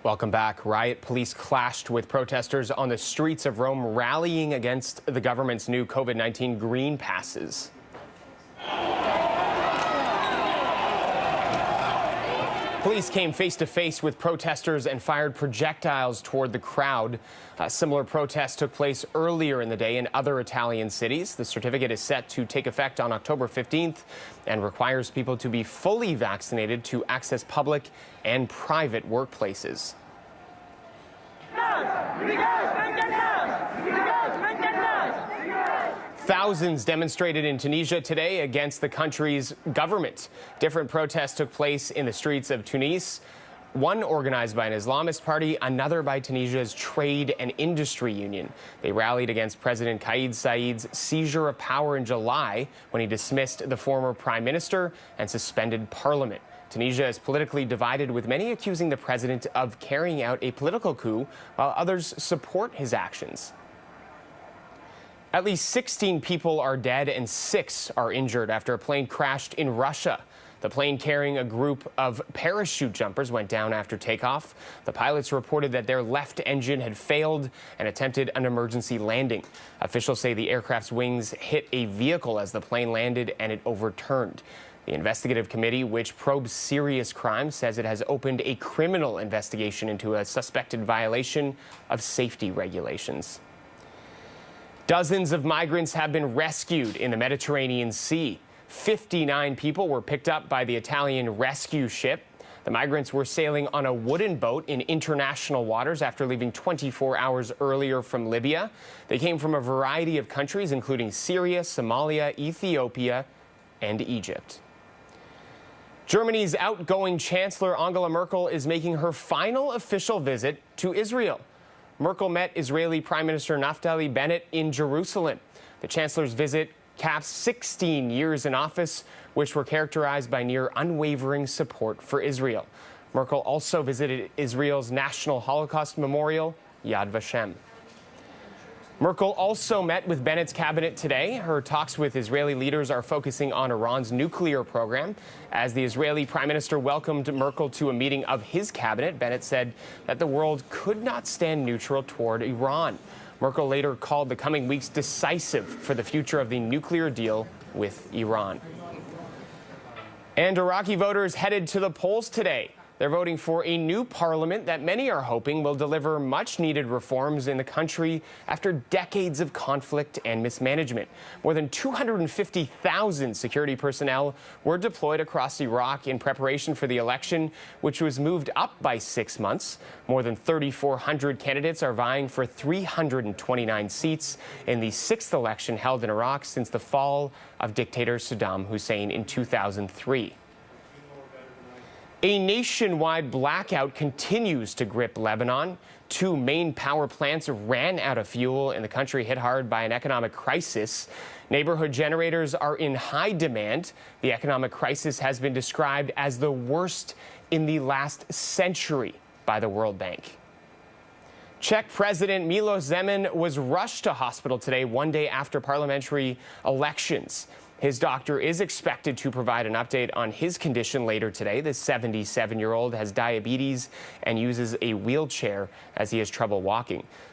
Welcome back. Riot police clashed with protesters on the streets of Rome rallying against the government's new COVID-19 green passes. Police came face-to-face with protesters and fired projectiles toward the crowd. Similar protests took place earlier in the day in other Italian cities. The certificate is set to take effect on October 15th and requires people to be fully vaccinated to access public and private workplaces. Thousands demonstrated in Tunisia today against the country's government. Different protests took place in the streets of Tunis, one organized by an Islamist party, another by Tunisia's trade and industry union. They rallied against President Kais Saied's seizure of power in July when he dismissed the former prime minister and suspended parliament. Tunisia is politically divided, with many accusing the president of carrying out a political coup, while others support his actions. At least 16 people are dead and 6 are injured after a plane crashed in Russia. The plane carrying a group of parachute jumpers went down after takeoff. The pilots reported that their left engine had failed and attempted an emergency landing. Officials say the aircraft's wings hit a vehicle as the plane landed and it overturned. The investigative committee, which probes serious crimes, says it has opened a criminal investigation into a suspected violation of safety regulations. Dozens of migrants have been rescued in the Mediterranean Sea. 59 people were picked up by the Italian rescue ship. The migrants were sailing on a wooden boat in international waters after leaving 24 hours earlier from Libya. They came from a variety of countries, including Syria, Somalia, Ethiopia, and Egypt. Germany's outgoing Chancellor Angela Merkel is making her final official visit to Israel. Merkel met Israeli Prime Minister Naftali Bennett in Jerusalem. The chancellor's visit caps 16 years in office, which were characterized by near unwavering support for Israel. Merkel also visited Israel's National Holocaust Memorial, Yad Vashem. Merkel also met with Bennett's cabinet today. Her talks with Israeli leaders are focusing on Iran's nuclear program. As the Israeli prime minister welcomed Merkel to a meeting of his cabinet, Bennett said that the world could not stand neutral toward Iran. Merkel later called the coming weeks decisive for the future of the nuclear deal with Iran. And Iraqi voters headed to the polls today. They're voting for a new parliament that many are hoping will deliver much-needed reforms in the country after decades of conflict and mismanagement. More than 250,000 security personnel were deployed across Iraq in preparation for the election, which was moved up by 6 months. More than 3,400 candidates are vying for 329 seats in the 6th election held in Iraq since the fall of dictator Saddam Hussein in 2003. A nationwide blackout continues to grip Lebanon. 2 main power plants ran out of fuel in the country hit hard by an economic crisis. Neighborhood generators are in high demand. The economic crisis has been described as the worst in the last century by the World Bank. Czech President Miloš Zeman was rushed to hospital today, one day after parliamentary elections. His doctor is expected to provide an update on his condition later today. The 77-year-old has diabetes and uses a wheelchair as he has trouble walking.